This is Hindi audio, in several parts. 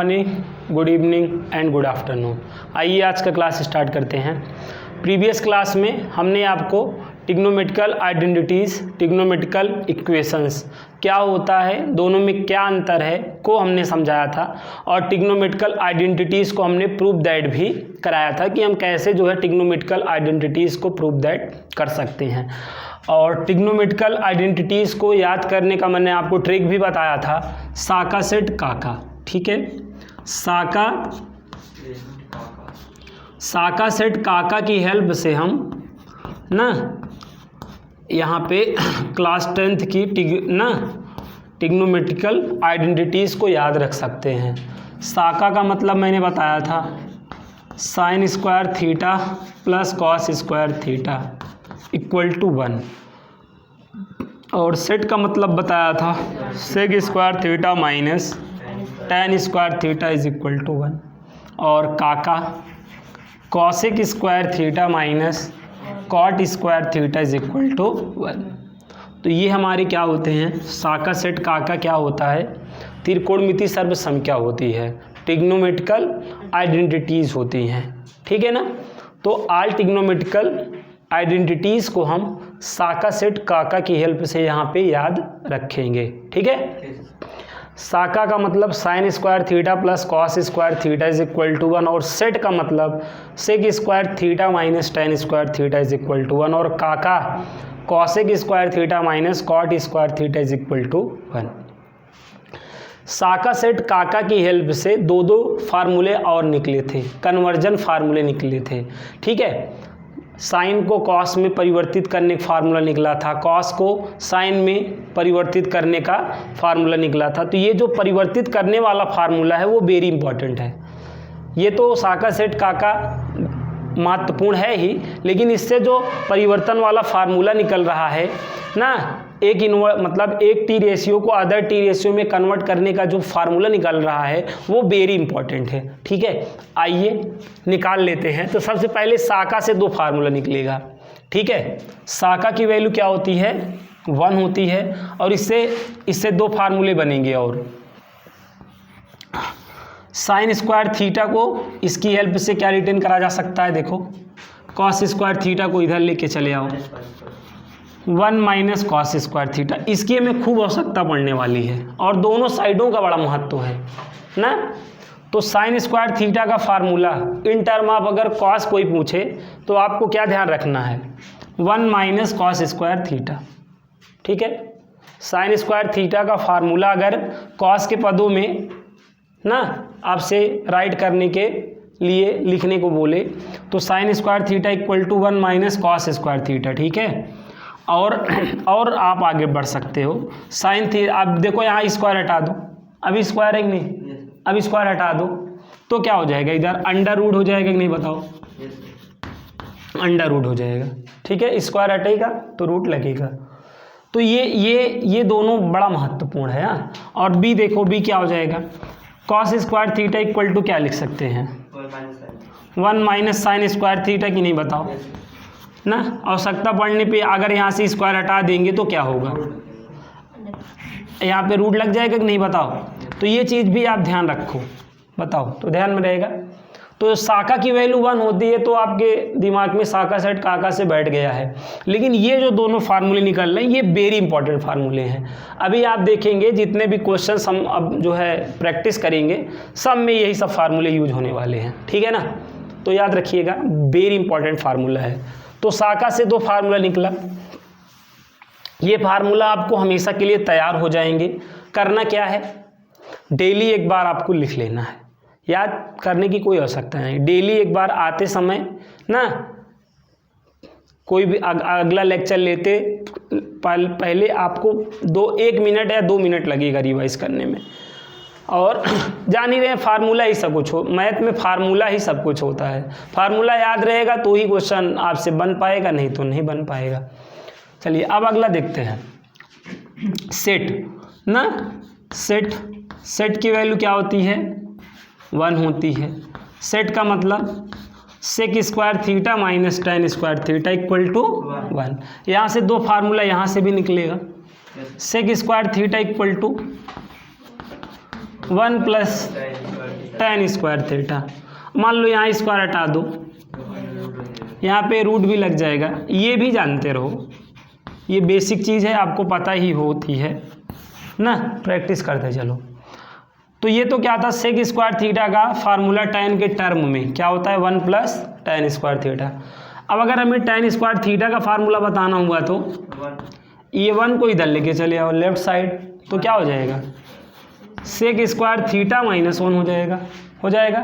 Morning, good evening and good afternoon. आइए आज का क्लास स्टार्ट करते हैं। प्रीवियस क्लास में हमने आपको ट्रिग्नोमेट्रिकल आइडेंटिटीज़, ट्रिग्नोमेट्रिकल इक्वेशंस क्या होता है, दोनों में क्या अंतर है को हमने समझाया था और ट्रिग्नोमेट्रिकल आइडेंटिटीज़ को हमने प्रूव दैट भी कराया था कि हम कैसे जो है ट्रिग्नोमेट्रिकल आइडेंटिटीज़ को प्रूव दैट कर सकते हैं। और ट्रिग्नोमेट्रिकल आइडेंटिटीज़ को याद करने का मैंने आपको ट्रिक भी बताया था, साका सेट काका। ठीक है, साका सेट काका की हेल्प से हम ना यहाँ पे क्लास 10th की ट्रिग्नोमेट्रिकल आइडेंटिटीज़ को याद रख सकते हैं। साका का मतलब मैंने बताया था sine square theta plus cos square theta equal to 1, और सेट का मतलब बताया था sec square theta minus tan square theta is equal to 1, और काका cosec square theta minus cot square theta is equal to 1। तो ये हमारे क्या होते हैं, साका सेट काका क्या होता है, त्रिकोणमिति सर्वसंख्या होती है, ट्रिग्नोमेट्रिकल आइडेंटिटीज़ होती हैं। ठीक है ना। तो ऑल ट्रिग्नोमेट्रिकल आइडेंटिटीज़ को हम साका सेट काका की हेल्प से यहाँ पे याद रखेंगे। ठीक है। साका का मतलब sine square theta plus cos square theta is equal to 1, और सेट का मतलब sec square theta minus tan square theta is equal to 1, और काका cosec square theta minus cot square theta is equal to 1। साका सेट काका की हेल्प से दो फार्मूले और निकले थे, कन्वर्जन फार्मूले निकले थे। ठीक है, साइन को कॉस में परिवर्तित करने का फार्मूला निकला था, कॉस को साइन में परिवर्तित करने का फार्मूला निकला था। तो ये जो परिवर्तित करने वाला फार्मूला है वो वेरी इंपॉर्टेंट है। ये तो साका सेट काका महत्वपूर्ण है ही, लेकिन इससे जो परिवर्तन वाला फार्मूला निकल रहा है ना, एक टी रेशियो को अदर टी रेशियो में कन्वर्ट करने का जो फार्मूला निकल रहा है वो वेरी इंपॉर्टेंट है। ठीक है, आइए निकाल लेते हैं। तो सबसे पहले साका से दो फार्मूला निकलेगा। ठीक है, साका की वैल्यू क्या होती है, 1 होती है, और इससे दो फार्मूले बनेंगे। और साइन स्क्वायर थीटा को इसकी हेल्प से क्या रिटेन करा जा सकता है, देखो कॉस स्क्वायर थीटा को इधर लेके चले आओ, 1 माइनस कॉस स्क्वायर थीटा। इसकी हमें खूब आवश्यकता पड़ने वाली है और दोनों साइडों का बड़ा महत्व है ना। तो साइन स्क्वायर थीटा का फार्मूला इन टर्म ऑफ अगर कॉस कोई पूछे तो आपको क्या ध्यान रखना है, 1 माइनस कॉस स्क्वायर थीटा। ठीक है, साइन स्क्वायर थीटा का फार्मूला अगर कॉस के पदों में ना आपसे राइट करने के लिए लिखने को बोले तो sine square theta equal to 1 minus cos square theta. ठीक है, और आप आगे बढ़ सकते हो। साइन थीटा, अब देखो यहाँ स्क्वायर हटा दो, अभी स्क्वायर है कि नहीं, अभी स्क्वायर हटा दो तो क्या हो जाएगा, इधर अंडर रूट हो जाएगा कि नहीं, बताओ, अंडर रूट हो जाएगा। ठीक है, स्क्वायर हटेगा तो रूट लगेगा। तो ये दोनों बड़ा महत्वपूर्ण है। और बी देखो, बी क्या हो जाएगा, cos square theta equal to क्या लिख सकते हैं, 1 माइनस साइन स्क्वायर थीटा की नहीं, बताओ ना। आवश्यकता पड़ने पे अगर यहाँ से स्क्वायर हटा देंगे तो क्या होगा, यहाँ पे रूट लग जाएगा कि नहीं, बताओ। तो ये चीज़ भी आप ध्यान रखो, बताओ, तो ध्यान में रहेगा। तो साका की वैल्यू 1 होती है तो आपके दिमाग में साका सेट काका से बैठ गया है। लेकिन ये जो दोनों फार्मूले निकल रहे हैं ये वेरी इंपॉर्टेंट फार्मूले हैं। अभी आप देखेंगे जितने भी क्वेश्चंस हम अब जो है प्रैक्टिस करेंगे सब में यही सब फार्मूले यूज होने वाले हैं। ठीक है ना, तो याद रखिएगा वेरी इंपॉर्टेंट फार्मूला है। तो साका से दो फार्मूला निकला, ये फार्मूला आपको हमेशा के लिए तैयार हो जाएंगे। करना क्या है, डेली एक बार आपको लिख लेना है, याद करने की कोई आवश्यकता नहीं। डेली एक बार आते समय ना, कोई भी अगला लेक्चर लेते पहले आपको 1 मिनट या 2 मिनट लगेगा रिवाइज करने में। और जान ही रहे हैं फार्मूला ही सब कुछ हो, मैथ में फार्मूला ही सब कुछ होता है। फार्मूला याद रहेगा तो ही क्वेश्चन आपसे बन पाएगा, नहीं तो नहीं बन पाएगा। चलिए अब अगला देखते हैं, सेट ना। सेट की वैल्यू क्या होती है, 1 होती है। सेट का मतलब sec square theta minus tan square theta equal to 1। यहाँ से दो फार्मूला यहाँ से भी निकलेगा, sec square theta equal to 1 plus tan square theta. मान लो यहाँ स्क्वायर हटा दो, यहाँ पे रूट भी लग जाएगा, ये भी जानते रहो, ये बेसिक चीज़ है, आपको पता ही होती है ना, प्रैक्टिस करते चलो। तो ये तो क्या था, सेक स्क्वायर थीटा का फार्मूला tan के टर्म में क्या होता है 1 प्लस tan स्क्वायर थीटा। अब अगर हमें tan स्क्वायर थीटा का फार्मूला बताना हुआ तो ये 1 को इधर लेके चले आओ लेफ्ट साइड, तो क्या हो जाएगा सेक स्क्वायर थीटा माइनस 1 हो जाएगा।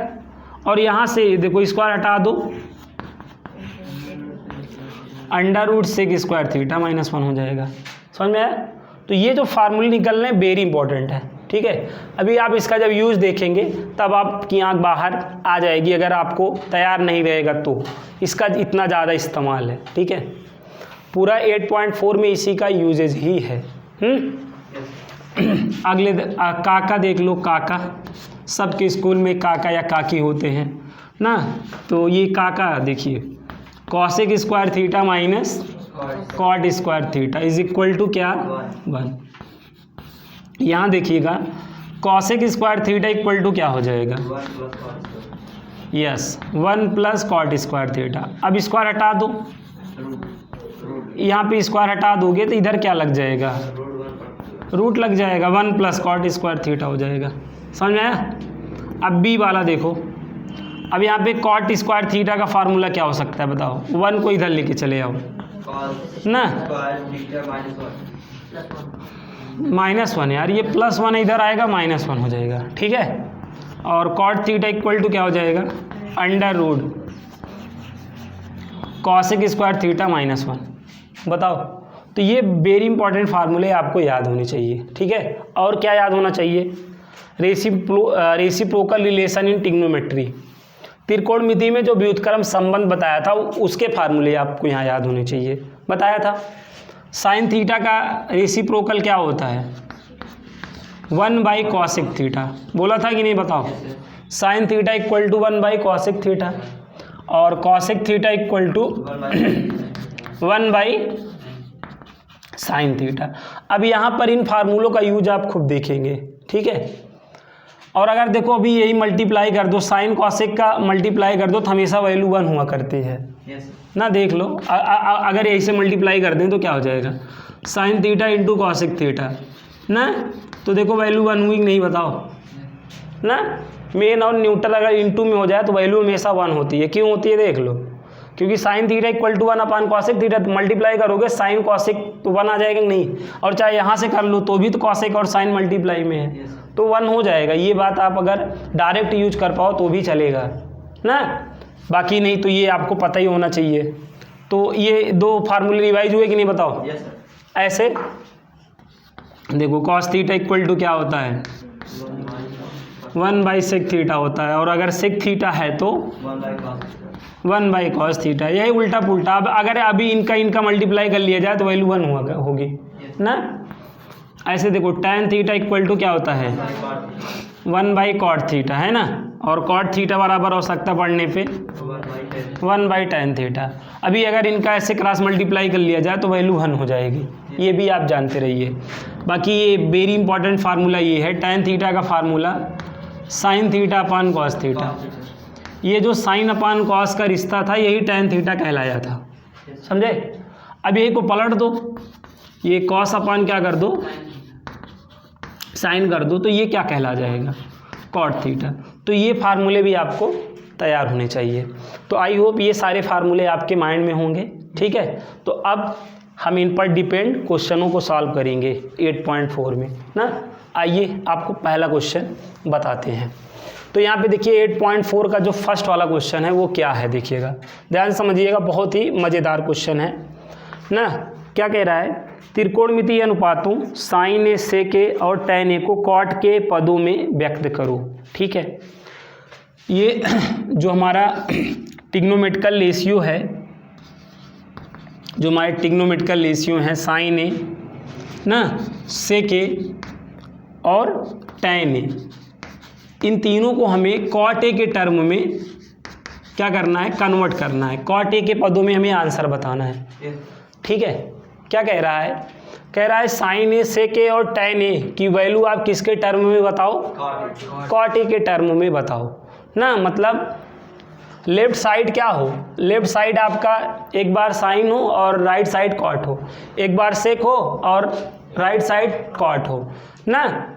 और यहाँ से देखो स्क्वायर हटा दो, under root sec square theta minus 1 हो जाएगा। समझ में आया? तो ये जो फार्मूले निकल रहे हैं वेरी इंपॉर्टेंट है, ठीक है। अभी आप इसका जब यूज़ देखेंगे तब आपकी आंख बाहर आ जाएगी, अगर आपको तैयार नहीं रहेगा तो इसका इतना ज़्यादा इस्तेमाल है, ठीक है। पूरा 8.4 में इसी का यूजेज ही है। अगले काका देख लो, काका सबके स्कूल में काका या काकी होते हैं ना, तो ये काका देखिए cosec square theta minus cot square theta is equal to क्या 1। यहाँ देखिएगा cosec square theta equal to क्या हो जाएगा, yes 1 plus cot square theta. अब स्क्वायर हटा दो, यहाँ पे स्क्वायर हटा दोगे तो इधर क्या लग जाएगा, रूट लग जाएगा, 1 प्लस कॉट स्क्वायर थीटा हो जाएगा। समझ में आया? अब बी वाला देखो, अब यहाँ पे कॉट स्क्वायर थीटा का फार्मूला क्या हो सकता है बताओ, 1 को इधर लेके चले आओ ना, -1 यार, ये +1 इधर आएगा -1 हो जाएगा, ठीक है। और कॉट थीटा इक्वल टू क्या हो जाएगा, under root cosec square theta -1। बताओ, तो ये वेरी इंपॉर्टेंट फार्मूले आपको याद होने चाहिए, ठीक है। और क्या याद होना चाहिए, रेसिप्रोकल रिलेशन इन ट्रिग्नोमेट्री, त्रिकोणमिति में जो व्युत्क्रम संबंध बताया था उसके फार्मूले आपको यहाँ याद होने चाहिए। बताया था साइन थीटा का रेसिप्रोकल क्या होता है 1 कॉसेक थीटा, बोला था कि नहीं बताओ। Sine theta equal to 1 cosec theta और cosec theta equal to 1 sine theta. अब यहाँ पर इन फार्मूलों का यूज आप खूब देखेंगे, ठीक है। और अगर देखो अभी यही मल्टीप्लाई कर दो, साइन कॉसेक का मल्टीप्लाई कर दो तो हमेशा वैल्यू 1 हुआ करती है ना, देख लो। अगर यही से मल्टीप्लाई कर दें तो क्या हो जाएगा, sine theta into cosec theta ना, तो देखो वैल्यू 1 हुई नहीं, बताओ ना। मेन और न्यूट्रल अगर इंटू में हो जाए तो वैल्यू हमेशा 1 होती है। क्यों होती है देख लो, क्योंकि sine theta equal to 1 upon cosec theta, तो मल्टीप्लाई करोगे साइन कॉसेक तो 1 आ जाएगा नहीं, और चाहे यहाँ से कर लो तो भी तो कॉसेक और साइन मल्टीप्लाई में है तो 1 हो जाएगा। ये बात आप अगर डायरेक्ट यूज कर पाओ तो भी चलेगा ना, बाकी नहीं तो ये आपको पता ही होना चाहिए। तो ये 2 फार्मूले रिवाइज हुए कि नहीं बताओ। ऐसे देखो कॉस थीटा इक्वल टू क्या होता है 1 सेक थीटा होता है, और अगर सेक थीटा है तो 1 कॉस थीटा, यही उल्टा पुल्टा। अब अगर अभी इनका मल्टीप्लाई कर लिया जाए तो वैल्यू 1 होगी ना। ऐसे देखो tan थीटा इक्वल टू क्या होता है 1 कॉट थीटा, है ना, और कॉट थीटा बराबर हो सकता है पढ़ने पे 1 tan थीटा। अभी अगर इनका ऐसे क्रॉस मल्टीप्लाई कर लिया जाए तो वैल्यू 1 हो जाएगी, ये भी आप जानते रहिए। बाकी ये वेरी इंपॉर्टेंट फार्मूला ये है tan थीटा का formula sine theta upon cos theta. ये जो साइन अपान कॉस का रिश्ता था यही tan थीटा कहलाया था, समझे। अब यही को पलट दो, ये कॉस अपान क्या कर दो साइन कर दो, तो ये क्या कहला जाएगा कॉट थीटा। तो ये फार्मूले भी आपको तैयार होने चाहिए। तो आई होप ये सारे फार्मूले आपके माइंड में होंगे, ठीक है। तो अब हम इन पर डिपेंड क्वेश्चनों को सॉल्व करेंगे 8.4 में ना। आइए आपको पहला क्वेश्चन बताते हैं। तो यहाँ पे देखिए 8.4 का जो फर्स्ट वाला क्वेश्चन है वो क्या है, देखिएगा ध्यान से समझिएगा, बहुत ही मज़ेदार क्वेश्चन है ना। क्या कह रहा है, त्रिकोणमितीय अनुपातों साइन ए सेक ए और टैन ए को कॉट के पदों में व्यक्त करो, ठीक है। ये जो हमारा ट्रिग्नोमेट्रिकल रेशियो है, जो हमारे ट्रिग्नोमेट्रिकल रेशियो हैं साइन ए ना, सेक ए और टैन ए, इन तीनों को हमें कॉट ए के टर्म में क्या करना है, कन्वर्ट करना है। कॉट ए के पदों में हमें आंसर बताना है, ठीक है। क्या कह रहा है, कह रहा है साइन ए सेक ए और tan ए की वैल्यू आप किसके टर्म में बताओ, कॉट ए के टर्म में बताओ ना। मतलब लेफ्ट साइड क्या हो, लेफ्ट साइड आपका एक बार साइन हो और राइट साइड कॉट हो, एक बार सेक हो और राइट साइड कॉट हो ना,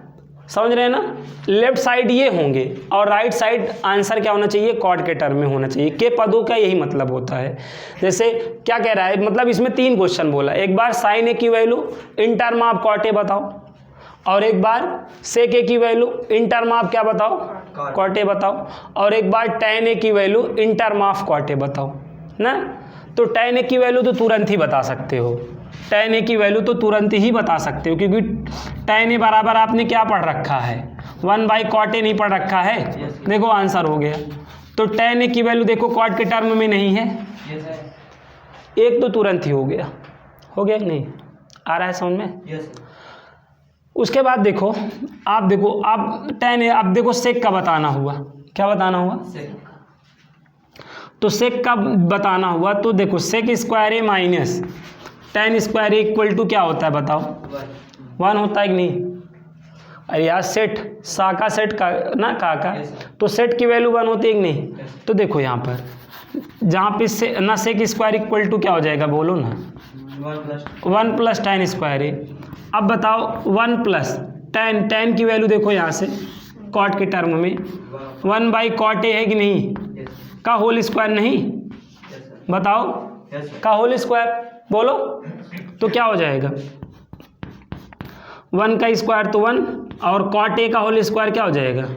समझ रहे हैं ना। लेफ्ट साइड ये होंगे और राइट साइड आंसर क्या होना चाहिए, कॉट के टर्म में होना चाहिए। के पदों का यही मतलब होता है। जैसे क्या कह रहा है, मतलब इसमें 3 क्वेश्चन बोला, एक बार साइन ए की value in term of cot A बताओ, और एक बार सेक ए की वैल्यू इन टर्म ऑफ क्या बताओ, कॉट ए बताओ, और एक बार tan ए की value in term of cot A बताओ ना। तो tan ए की वैल्यू तो तुरंत ही बता सकते हो, tan ए की वैल्यू तो तुरंत ही बता सकते हो, क्योंकि tan ए बराबर आपने क्या पढ़ रखा है, 1/cot ए नहीं पढ़ रखा है। देखो आंसर हो गया। तो tan ए की वैल्यू देखो कॉट के टर्म में नहीं है, एक तो तुरंत ही हो गया कि नहीं, आ रहा है समझ में। उसके बाद देखो आप tan ए, अब देखो सेक का बताना हुआ, क्या बताना हुआ, तो सेक का बताना हुआ, तो देखो sec square A minus tan square A equal to क्या होता है बताओ, 1 होता है कि नहीं। अरे यार सेट साका सेट का ना काका, तो सेट की वैल्यू 1 होती है कि नहीं। तो देखो यहाँ पर जहाँ पे से ना सेक स्क्वायर इक्वल टू क्या हो जाएगा बोलो ना, 1 प्लस tan स्क्वायर ए। अब बताओ 1 प्लस tan की वैल्यू देखो यहाँ से कॉट के टर्म में 1/cot ए है कि नहीं, का होल स्क्वायर नहीं, बताओ का होल स्क्वायर बोलो, तो क्या हो जाएगा 1 का स्क्वायर तो 1 और cot ए का होल स्क्वायर क्या हो जाएगा,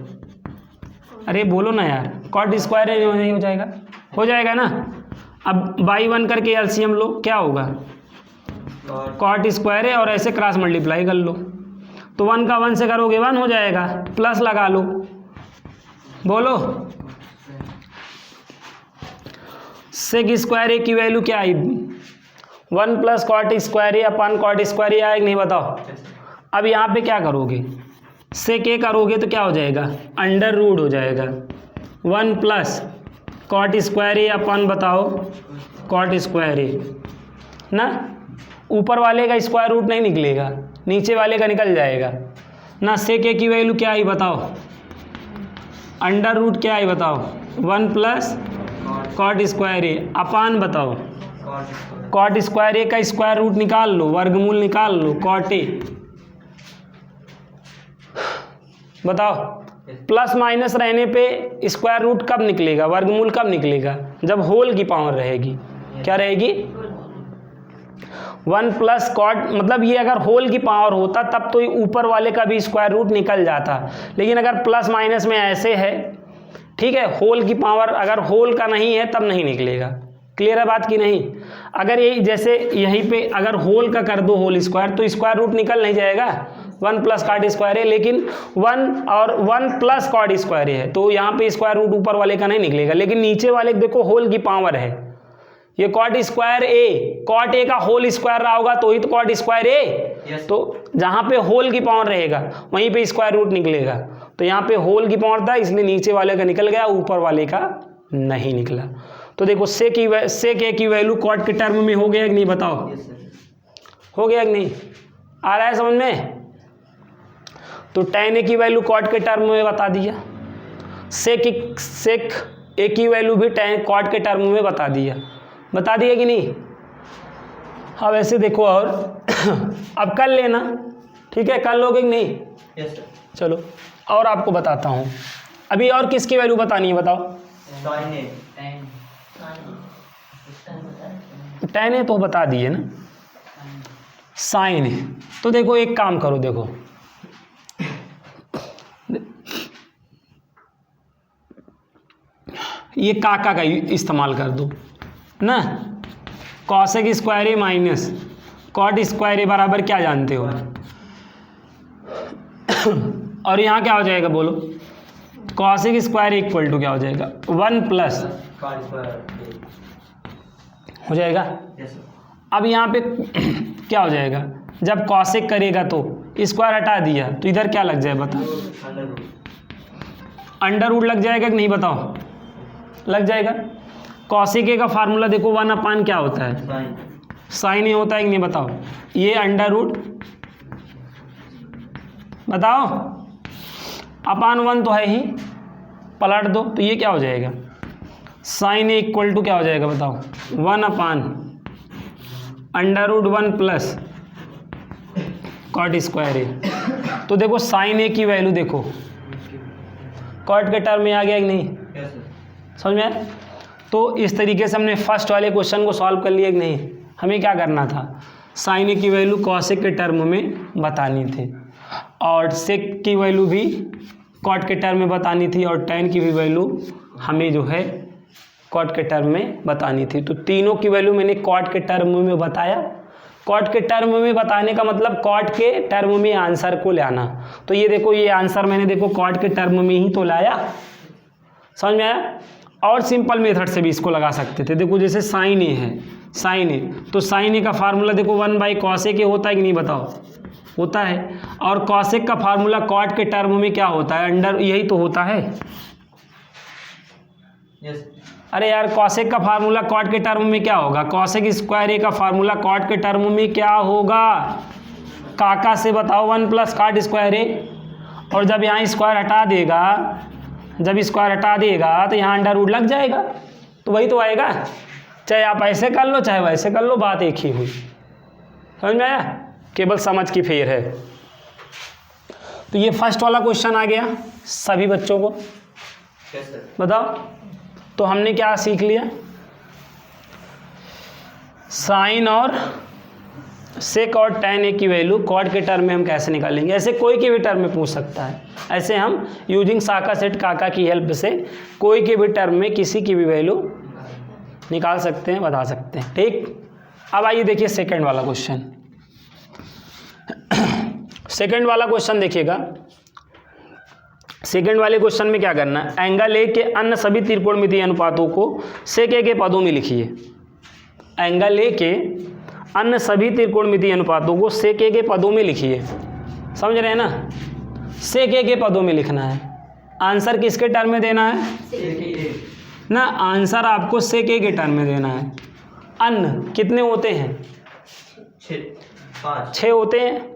अरे बोलो ना यार, cot स्क्वायर नहीं हो जाएगा ना। अब बाई 1 करके एलसीएम लो, क्या होगा cot स्क्वायर है और ऐसे क्रॉस मल्टीप्लाई कर लो, तो 1 का 1 से करोगे 1 हो जाएगा, प्लस लगा लो, बोलो सेक स्क्वायर ए की वैल्यू क्या आई, 1 प्लस cot स्क्वायर ए अपन cot स्क्वायर ए आएगा नहीं, बताओ। अब यहाँ पे क्या करोगे, सेक ए करोगे तो क्या हो जाएगा, अंडर रूट हो जाएगा, 1 प्लस cot स्क्वायर ए अपन बताओ cot स्क्वायर ए ना। ऊपर वाले का स्क्वायर रूट नहीं निकलेगा, नीचे वाले का निकल जाएगा ना। सेक ए की वैल्यू क्या आई बताओ, अंडर रूट क्या आई बताओ, 1 प्लस cot स्क्वायर ए अपान बताओ cot स्क्वायर ए का स्क्वायर रूट निकाल लो, वर्गमूल निकाल लो, cot ए बताओ। प्लस माइनस रहने पे स्क्वायर रूट कब निकलेगा, वर्गमूल कब निकलेगा, जब होल की पावर रहेगी, क्या रहेगी 1 प्लस कॉट, मतलब ये अगर होल की पावर होता तब तो ऊपर वाले का भी स्क्वायर रूट निकल जाता, लेकिन अगर प्लस माइनस में ऐसे है, ठीक है, होल की पावर अगर होल का नहीं है तब नहीं निकलेगा। क्लियर है बात की नहीं। अगर यही जैसे यहीं पे अगर होल का कर दो होल स्क्वायर तो स्क्वायर रूट निकल नहीं जाएगा, 1 प्लस cot स्क्वायर है, लेकिन 1 और 1 प्लस cot स्क्वायर है, तो यहाँ पे स्क्वायर रूट ऊपर वाले का नहीं निकलेगा, लेकिन नीचे वाले देखो होल की पावर है, ये cot स्क्वायर ए, cot ए का होल स्क्वायर रहा होगा तो ही तो cot स्क्वायर ए, तो जहाँ पे होल की पावर रहेगा वहीं पे स्क्वायर रूट निकलेगा, तो यहाँ पे होल की पावर था इसलिए नीचे वाले का निकल गया, ऊपर वाले का नहीं निकला। तो देखो सेक ए की वैल्यू cot के टर्म में हो गया कि नहीं, बताओ हो गया कि नहीं, आ रहा है समझ में। तो tan ए की वैल्यू cot के टर्म में बता दिया, सेक ए की वैल्यू भी cot के टर्म में बता दिया कि नहीं। अब ऐसे देखो और अब कर लेना, ठीक है, कर लोगे कि नहीं, यस सर। चलो और आपको बताता हूँ, अभी और किसकी वैल्यू बतानी है बताओ। tan ए तो बता दिए ना, sin ए, तो देखो एक काम करो, देखो ये काका का इस्तेमाल कर दो ना, cosec square A minus cot square ए बराबर क्या जानते हो, और यहाँ क्या हो जाएगा बोलो, कॉसेक स्क्वायर इक्वल टू क्या हो जाएगा 1 प्लस हो जाएगा। अब यहाँ पे क्या हो जाएगा, जब कॉसेक करेगा तो स्क्वायर हटा दिया तो इधर क्या लग जाए बताओ, अंडर रूट लग जाएगा कि नहीं, बताओ लग जाएगा। कॉसेक ए का फार्मूला देखो 1 अपान क्या होता है, साइन ए होता है कि नहीं, बताओ। ये अंडर रूट बताओ, अपान 1 तो है ही, पलट दो तो ये क्या हो जाएगा, साइन ए इक्वल टू क्या हो जाएगा बताओ, 1 अपान √1 प्लस कॉट स्क्वायर ए। तो देखो साइन ए की वैल्यू देखो कॉट के टर्म में आ गया कि नहीं, समझ में आया? तो इस तरीके से हमने फर्स्ट वाले क्वेश्चन को सॉल्व कर लिया कि नहीं। हमें क्या करना था, साइन ए की वैल्यू कॉसेक के टर्म में बतानी थी और सेक की वैल्यू भी कॉट के टर्म में बतानी थी और टेन की भी वैल्यू हमें जो है कॉट के टर्म में बतानी थी। तो तीनों की वैल्यू मैंने कॉट के टर्म में बताया। कॉट के टर्म में बताने का मतलब कॉट के टर्म में आंसर को लाना। तो ये देखो, ये आंसर मैंने देखो कॉट के टर्म में ही तो लाया, समझ में आया? और सिंपल मेथड से भी इसको लगा सकते थे। देखो जैसे साइन ए है, साइन ए, तो साइन ए का फार्मूला देखो 1/cos ए होता है कि नहीं बताओ, होता है। और कॉसेक का फार्मूला कॉट के टर्म में क्या होता है, अंडर, यही तो होता है। yes. अरे यार कॉसेक का फार्मूला कॉट के टर्म में क्या होगा, कॉसेक स्क्वायर ए का फार्मूला कॉट के टर्म में क्या होगा, काका से बताओ 1 प्लस कॉट स्क्वायर ए। और जब यहाँ स्क्वायर हटा देगा, जब स्क्वायर हटा देगा तो यहाँ अंडर रूट लग जाएगा, तो वही तो आएगा। चाहे आप ऐसे कर लो चाहे वैसे कर लो, बात एक ही हुई। समझ में आया? केवल समझ की फेर है। तो ये फर्स्ट वाला क्वेश्चन आ गया सभी बच्चों को, बताओ। तो हमने क्या सीख लिया, साइन और सेक और tan ए की वैल्यू कॉट के टर्म में हम कैसे निकालेंगे। ऐसे कोई के भी टर्म में पूछ सकता है, ऐसे हम यूजिंग साका सेट काका की हेल्प से कोई के भी टर्म में किसी की भी वैल्यू निकाल सकते हैं, बता सकते हैं। ठीक, अब आइए देखिए सेकंड वाला क्वेश्चन। सेकंड वाला क्वेश्चन देखिएगा। सेकंड वाले क्वेश्चन में क्या करना है, एंगल ए के अन्य सभी त्रिकोणमितीय अनुपातों को सेक ए के पदों में लिखिए। एंगल ए के अन्य सभी त्रिकोणमितीय अनुपातों को सेक ए के पदों में लिखिए। समझ रहे हैं ना, सेक ए के पदों में लिखना है। आंसर किसके टर्म में देना है ना, आंसर आपको सेक ए के टर्म में देना है। अन्य कितने होते हैं, 6 होते हैं।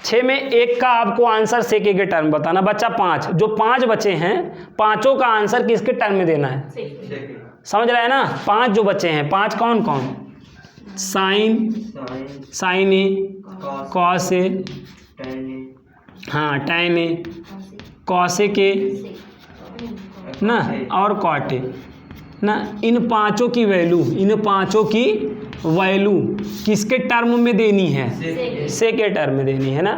6 में एक का आपको आंसर सेक ए के टर्म बताना, बच्चा 5। जो 5 बचे हैं, पांचों का आंसर किसके टर्म में देना है, समझ रहे हैं ना। 5 जो बचे हैं, 5 कौन कौन, साइन ए, कॉस ए, हाँ tan ए, कॉसेक ए ना, और कॉट ए ना। इन पांचों की वैल्यू किसके टर्म में देनी है, सेक के टर्म में देनी है ना।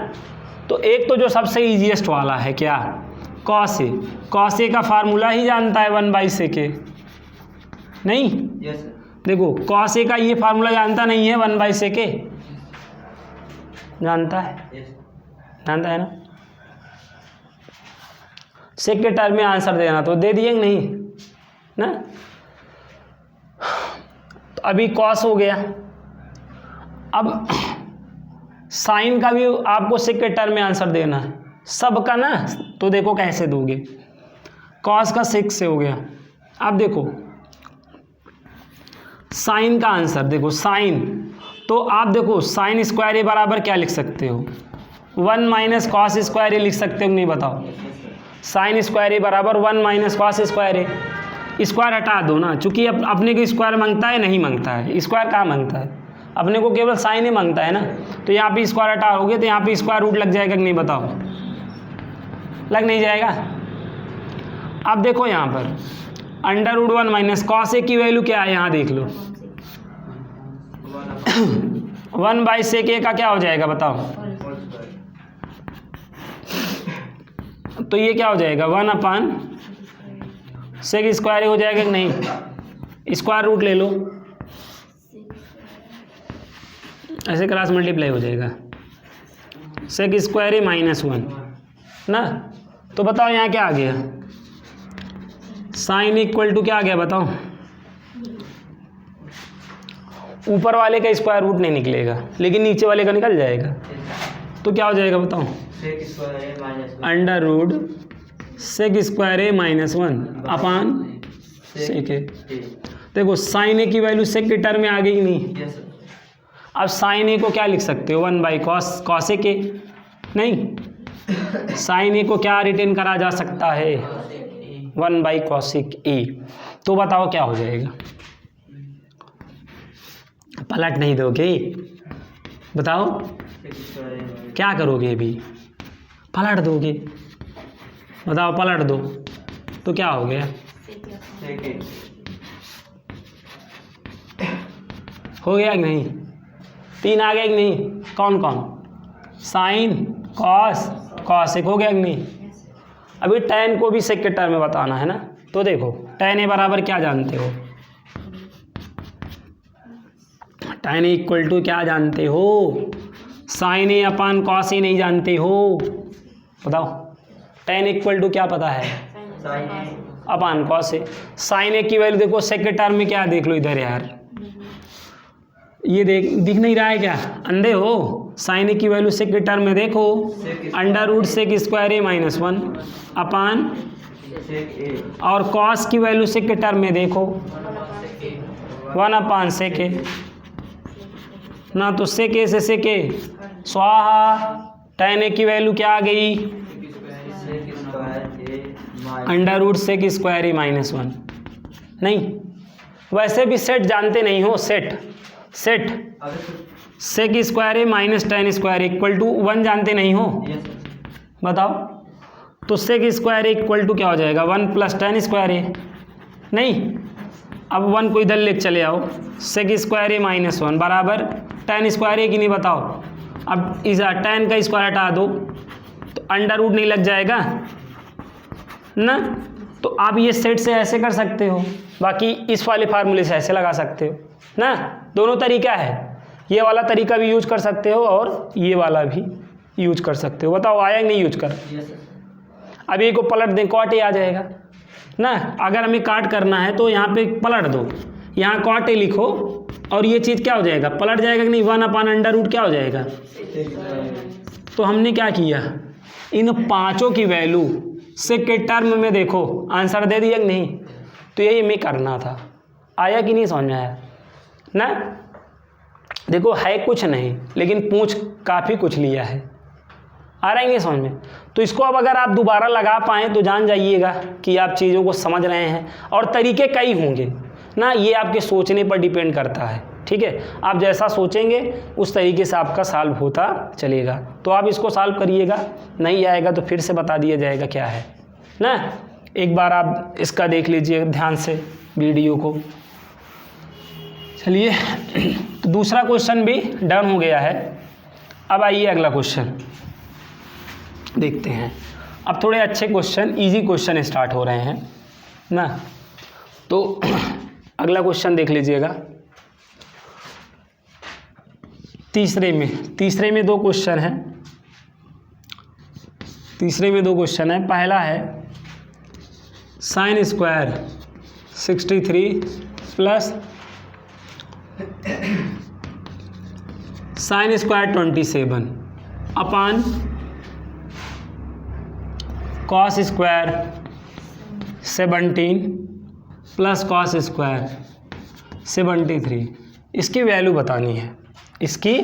तो एक तो जो सबसे इजीएस्ट वाला है क्या, कॉस ए। कॉस ए का फार्मूला ही जानता है 1/sec ए, नहीं yes, देखो कॉस ए का ये फार्मूला जानता नहीं है 1/sec ए, जानता है yes, जानता है ना। सेक के टर्म में आंसर देना, तो दे दिए नहीं ना। तो अभी कॉस हो गया, अब साइन का भी आपको सेक के टर्म में आंसर देना है सबका ना। तो देखो कैसे दोगे, कॉस का सेक से हो गया। अब देखो साइन का आंसर, देखो साइन, तो आप देखो साइन स्क्वायर ए बराबर क्या लिख सकते हो, 1 माइनस कॉस स्क्वायर ए लिख सकते हो नहीं, बताओ। साइन स्क्वायर ए बराबर 1 माइनस कॉस स्क्वायर ए। स्क्वायर हटा दो ना, चूंकि अपने को स्क्वायर मांगता है, नहीं मांगता है। स्क्वायर कहाँ मांगता है, अपने को केवल साइन ही मांगता है ना। तो यहाँ पे स्क्वायर हटाओगे तो यहाँ पे स्क्वायर रूट लग जाएगा कि नहीं, बताओ, लग नहीं जाएगा। अब देखो यहाँ पर √1 माइनस कॉस ए की वैल्यू क्या है, यहाँ देख लो 1/sec ए का क्या हो जाएगा बताओ। तो ये क्या हो जाएगा, 1/sec स्क्वायर हो जाएगा कि नहीं, स्क्वायर रूट ले लो, ऐसे क्रॉस मल्टीप्लाई हो जाएगा, sec स्क्वायर -1 ना। तो बताओ यहाँ क्या आ गया, साइन इक्वल टू क्या आ गया बताओ। ऊपर वाले का स्क्वायर रूट नहीं निकलेगा, लेकिन नीचे वाले का निकल जाएगा। तो क्या हो जाएगा बताओ, √sec स्क्वायर ए -1 अपान सेक ए। देखो साइन ए की वैल्यू सेक के टर्म में आ गई नहीं। अब साइन ए को क्या लिख सकते हो, 1/cos ए, नहीं साइन ए को क्या रिटेन करा जा सकता है? 1/cosec ए। तो बताओ क्या हो जाएगा? पलट नहीं दोगे? बताओ क्या करोगे? अभी पलट दोगे? बताओ पलट दो तो क्या हो गया? हो गया कि नहीं? 3 आ गया कि नहीं? कौन कौन? साइन, कॉस, कॉसेक हो गया कि नहीं? अभी tan को भी सेक के टर्म में बताना है ना। तो देखो tan ए बराबर क्या जानते हो? tan ए इक्वल टू क्या जानते हो? Sign A upon cos A नहीं जानते हो? बताओ tan इक्वल टू क्या पता है? अपान कॉस ए। साइन ए की वैल्यू देखो सेक के टर्म में क्या, देख लो इधर यार, ये दिख नहीं रहा है क्या? अंधे हो? साइन ए की वैल्यू सेक के टर्म में देखो, under root sec square A minus 1 अपान, और कॉस की वैल्यू सेक के टर्म में देखो 1 अपान सेक ए ना। तो सेक ए से सेक ए स्वाहा। tan ए की वैल्यू क्या आ गई? Under root sec square A minus 1। नहीं, वैसे भी सेट जानते नहीं हो? Set sec square A minus tan square equal to 1 जानते नहीं हो? बताओ तो सेक स्क्वायर इक्वल टू क्या हो जाएगा? 1 प्लस tan स्क्वायर ए। नहीं, अब 1 को इधर लेके चले आओ, सेक स्क्वायर ए माइनस 1 बराबर tan स्क्वायर ए की नहीं? बताओ अब इस tan का स्क्वायर हटा दो तो अंडर रूट नहीं लग जाएगा ना। तो आप ये सेट से ऐसे कर सकते हो, बाकी इस वाले फार्मूले से ऐसे लगा सकते हो ना। दोनों तरीका है, ये वाला तरीका भी यूज कर सकते हो और ये वाला भी यूज कर सकते हो। बताओ आया कि नहीं यूज कर? अभी को पलट दें, कॉट ए आ जाएगा ना। अगर हमें काट करना है तो यहाँ पे पलट दो, यहाँ कॉट ए लिखो और ये चीज़ क्या हो जाएगा? पलट जाएगा कि नहीं? 1 अपान अंडर रूट क्या हो जाएगा? तो हमने क्या किया, इन पांचों की वैल्यू सेक के टर्म में देखो, आंसर दे दिया कि नहीं? तो यही हमें करना था। आया कि नहीं समझ में आया ना? देखो है कुछ नहीं, लेकिन पूछ काफ़ी कुछ लिया है। आ रहा है नहीं समझ में? तो इसको अब अगर आप दोबारा लगा पाएँ तो जान जाइएगा कि आप चीज़ों को समझ रहे हैं। और तरीके कई होंगे ना, ये आपके सोचने पर डिपेंड करता है। ठीक है, आप जैसा सोचेंगे उस तरीके से आपका सॉल्व होता चलेगा। तो आप इसको सॉल्व करिएगा, नहीं आएगा तो फिर से बता दिया जाएगा क्या है ना। एक बार आप इसका देख लीजिए ध्यान से वीडियो को। चलिए तो दूसरा क्वेश्चन भी डन हो गया है। अब आइए अगला क्वेश्चन देखते हैं। अब थोड़े अच्छे क्वेश्चन, इजी क्वेश्चन स्टार्ट हो रहे हैं ना। तो अगला क्वेश्चन देख लीजिएगा। तीसरे में 2 क्वेश्चन हैं। तीसरे में 2 क्वेश्चन है। पहला है sine square 63 plus sine square 27 अपान cos square 17 plus cos square 73। इसकी वैल्यू बतानी है, इसकी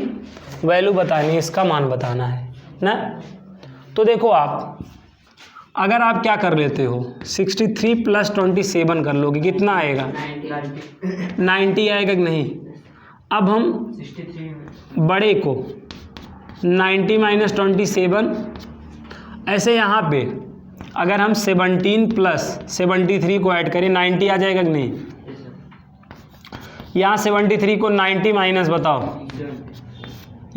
वैल्यू बतानी है, इसका मान बताना है ना। तो देखो आप, अगर आप क्या कर लेते हो 63 प्लस 27 कर लोगे, कितना आएगा? 90 आएगा कि नहीं? अब हम बड़े को 90 माइनस 27, ऐसे यहाँ पे अगर हम 17 प्लस 73 को ऐड करें 90 आ जाएगा कि नहीं? यहाँ 73 को 90 माइनस बताओ,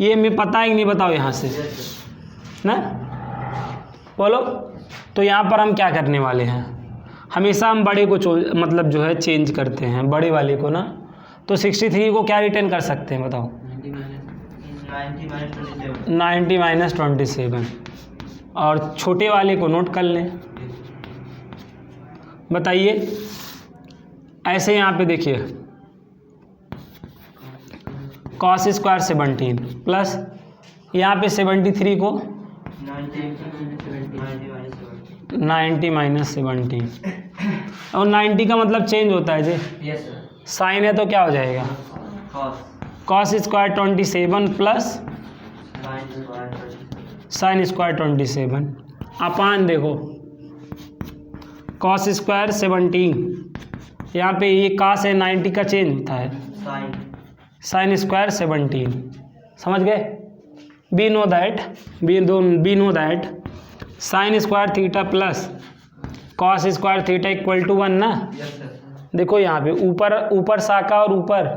ये हमें पता है कि नहीं? बताओ यहाँ से ना, बोलो। तो यहाँ पर हम क्या करने वाले हैं, हमेशा हम बड़े को मतलब जो है चेंज करते हैं, बड़े वाले को ना। तो 63 को क्या रिटर्न कर सकते हैं बताओ? 90 माइनस 27, और छोटे वाले को नोट कर लें। बताइए, ऐसे यहाँ पे देखिए कॉस स्क्वायर 17 प्लस यहाँ पे 73 को 90 माइनस 17, और 90 का मतलब चेंज होता है जी, साइन है तो क्या हो जाएगा? Cos square 27 plus sine square 27 अपान देखो कॉस स्क्वायर 17, यहाँ पे ये कास है 90 का चेंज होता है साइन स्क्वायर 17, समझ गए। Be know that sine square theta plus cos square theta equal to 1 ना। देखो यहाँ पे ऊपर साका और ऊपर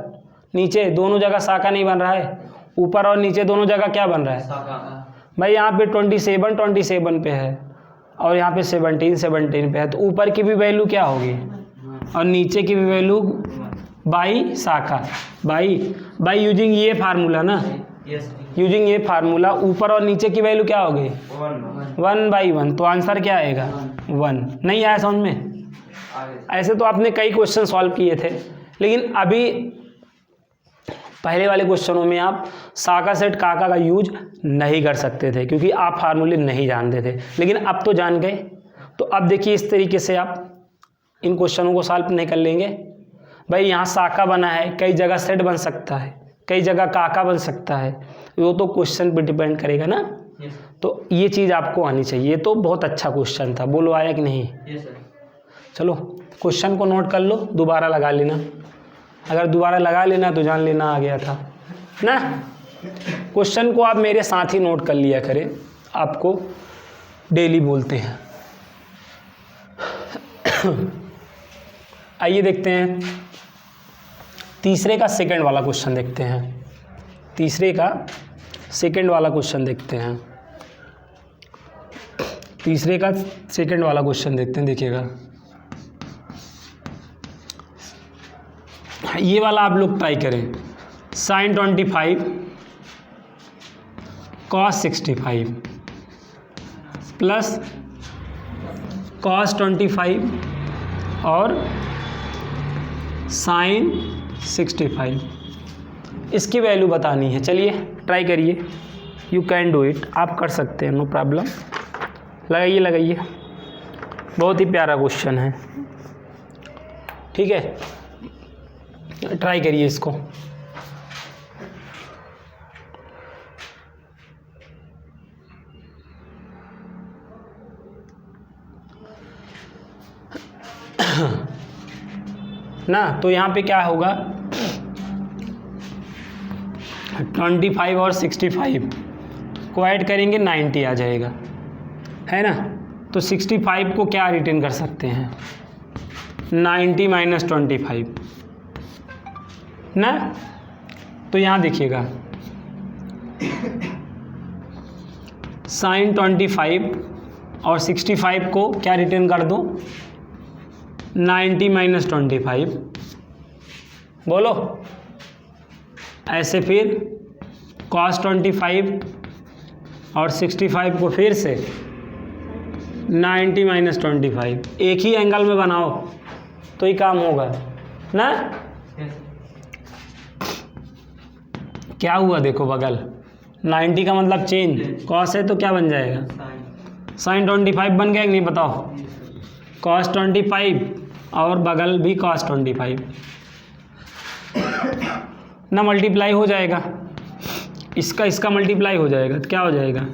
नीचे दोनों जगह साका नहीं बन रहा है, ऊपर और नीचे दोनों जगह क्या बन रहा है भाई। यहाँ पे 27 पे है और यहाँ पे 17 पे है, तो ऊपर की भी वैल्यू क्या होगी और नीचे की भी value by Saka by using ये फार्मूला ना, यूजिंग ये फार्मूला ऊपर और नीचे की वैल्यू क्या होगी 1/1, तो आंसर क्या आएगा 1। नहीं आया समझ में। ऐसे तो आपने कई क्वेश्चन सॉल्व किए थे, लेकिन अभी पहले वाले क्वेश्चनों में आप साका सेट काका का यूज नहीं कर सकते थे क्योंकि आप फार्मूले नहीं जानते थे, लेकिन अब तो जान गए। तो अब देखिए इस तरीके से आप इन क्वेश्चनों को सॉल्व नहीं कर लेंगे भाई। यहाँ साका बना है, कई जगह सेट बन सकता है, कई जगह काका बन सकता है, वो तो क्वेश्चन पे डिपेंड करेगा ना। तो ये चीज़ आपको आनी चाहिए। ये तो बहुत अच्छा क्वेश्चन था, बोलो आया कि नहीं। चलो क्वेश्चन को नोट कर लो, दोबारा लगा लेना, अगर दोबारा लगा लेना तो जान लेना आ गया था ना। क्वेश्चन को आप मेरे साथ ही नोट कर लिया करें, आपको डेली बोलते हैं। आइए देखते हैं तीसरे का सेकंड वाला क्वेश्चन देखते हैं। तीसरे का सेकंड वाला क्वेश्चन देखते हैं। तीसरे का सेकंड वाला क्वेश्चन देखते हैं। देखिएगा ये वाला आप लोग ट्राई करें। साइन 25 कॉस 65 प्लस कॉस 25 और साइन 65, इसकी वैल्यू बतानी है। चलिए ट्राई करिए, यू कैन डू इट, आप कर सकते हैं, नो प्रॉब्लम। लगाइए, बहुत ही प्यारा क्वेश्चन है, ठीक है। ट्राई करिए इसको। ना तो यहाँ पे क्या होगा 25 और 65 को ऐड करेंगे 90 आ जाएगा, है ना। तो 65 को क्या रिटर्न कर सकते हैं 90 - 25 ना। तो यहाँ देखिएगा साइन 25 और 65 को क्या रिटर्न कर दो 90 - 25, बोलो। ऐसे फिर cos 25 और 65 को फिर से 90 - 25, एक ही एंगल में बनाओ तो ही काम होगा ना। क्या हुआ देखो बगल 90 का मतलब चेंज, कॉस है तो क्या बन जाएगा साइन 25 बन गया कि नहीं बताओ। cos 25 और बगल भी cos 25 ना, मल्टीप्लाई हो जाएगा, इसका मल्टीप्लाई हो जाएगा तो क्या हो जाएगा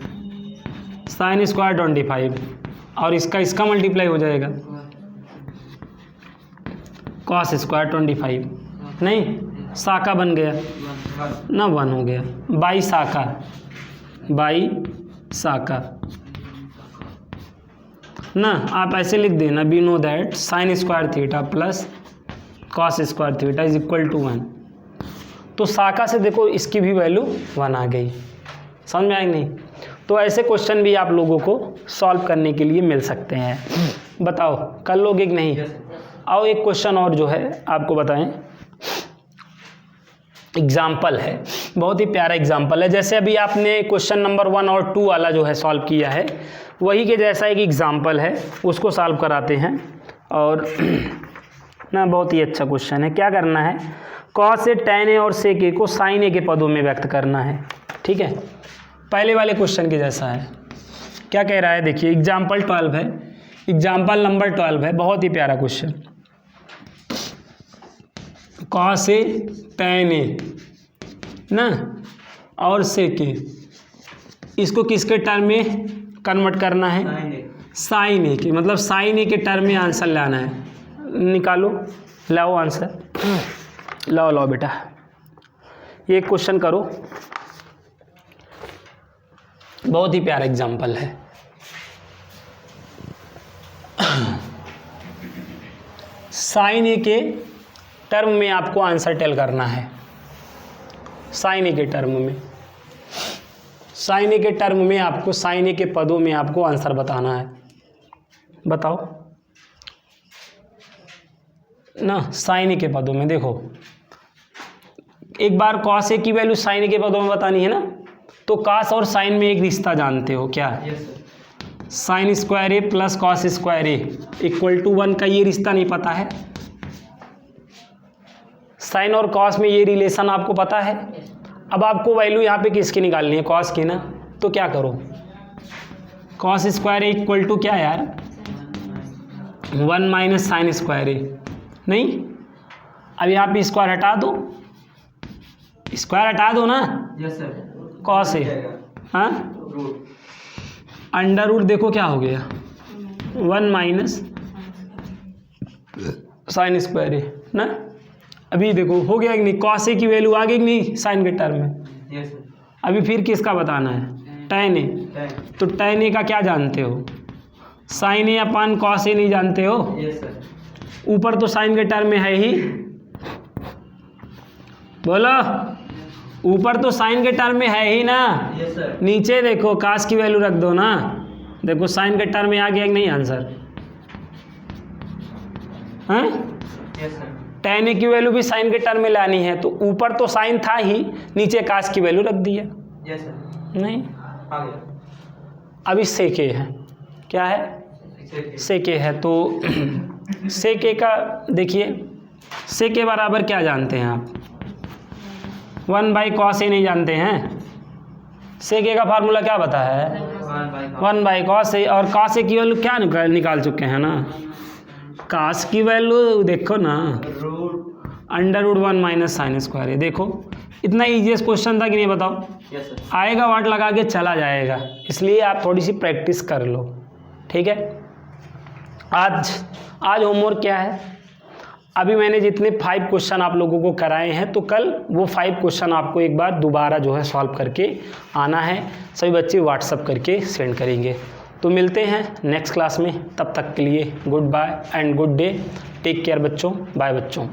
साइन स्क्वायर 25 और इसका मल्टीप्लाई हो जाएगा cos स्क्वायर 25, नहीं साका बन गया ना, 1 हो गया बाई साका ना। आप ऐसे लिख देना be know that sine square theta plus cos square theta is equal to 1। तो साका से देखो इसकी भी वैल्यू 1 आ गई, समझ में आएगी नहीं। तो ऐसे क्वेश्चन भी आप लोगों को सॉल्व करने के लिए मिल सकते हैं। बताओ कर लोगे कि नहीं। आओ एक क्वेश्चन और जो है आपको बताएं, एग्जाम्पल है, बहुत ही प्यारा एग्जाम्पल है। जैसे अभी आपने क्वेश्चन नंबर 1 और 2 वाला जो है सॉल्व किया है, वही के जैसा एक एग्जाम्पल है, उसको सॉल्व कराते हैं। और ना बहुत ही अच्छा क्वेश्चन है। क्या करना है कॉस से tan a और sec a को sin a के पदों में व्यक्त करना है, ठीक है। पहले वाले क्वेश्चन के जैसा है। क्या कह रहा है देखिए, एग्जाम्पल 12 है, एग्जाम्पल नंबर 12 है, बहुत ही प्यारा question. cos a tan a ना और sec a इसको किसके टर्म में कन्वर्ट करना है, साइन ए के, मतलब साइन ए के टर्म में आंसर लाना है। निकालो, लाओ आंसर, लाओ बेटा, ये क्वेश्चन करो, बहुत ही प्यारा एग्जाम्पल है। साइन ए के टर्म में आपको आंसर टेल करना है, साइन ए के टर्म में, साइन ए के टर्म में आपको, साइन ए के पदों में आपको आंसर बताना है। बताओ ना, साइन ए के पदों में देखो, एक बार कॉस ए की वैल्यू साइन ए के पदों में बतानी है ना, तो कॉस और साइन में एक रिश्ता जानते हो क्या, sine square A plus cos square A equal to 1 का ये रिश्ता नहीं पता है, साइन और कॉस में ये रिलेशन आपको पता है। अब आपको वैल्यू यहाँ पे किसकी निकालनी है, कॉस की ना, तो क्या करो, cos square A equal to क्या यार, 1 माइनस साइन स्क्वायर ए, नहीं, अब यहाँ पे स्क्वायर हटा दो, स्क्वायर हटा दो ना, कॉस ए, हाँ, अंडर रूट देखो क्या हो गया, 1 माइनस साइन स्क्वायर ए ना, अभी देखो हो गया कि नहीं, कॉस ए की वैल्यू आ गई कि नहीं साइन के टर्म में। अभी फिर किसका बताना है, टैन ए, तो टैन ए का क्या जानते हो, sign A upon cos A नहीं जानते हो, ऊपर तो साइन के टर्म में है ही, बोलो, ऊपर तो साइन के टर्म में है ही ना, नीचे देखो कास की वैल्यू रख दो ना, देखो साइन के टर्म में आ गया कि नहीं आंसर, हैं, टैन ए की वैल्यू भी साइन के टर्म में लानी है, तो ऊपर तो साइन था ही, नीचे कास की वैल्यू रख दिया, नहीं, अभी सेके है, क्या है, सेके है, तो सेके का देखिए, सेके बराबर क्या जानते हैं आप, 1 बाई कॉस ए नहीं जानते हैं, सेके का फार्मूला क्या बता है, 1 बाई कॉस ए, और कॉस ए की वैल्यू क्या निकाल चुके हैं ना, कास की वैल्यू देखो ना, under root 1 minus sine square है, देखो इतना ईजीएस्ट क्वेश्चन था कि नहीं, बताओ, आएगा वाट लगा के चला जाएगा, इसलिए आप थोड़ी सी प्रैक्टिस कर लो, ठीक है। आज होमवर्क क्या है, अभी मैंने जितने 5 क्वेश्चन आप लोगों को कराए हैं, तो कल वो 5 क्वेश्चन आपको एक बार दोबारा जो है सॉल्व करके आना है, सभी बच्चे व्हाट्सअप करके सेंड करेंगे। तो मिलते हैं नेक्स्ट क्लास में, तब तक के लिए good bye and good day, take care बच्चों, बाय बच्चों।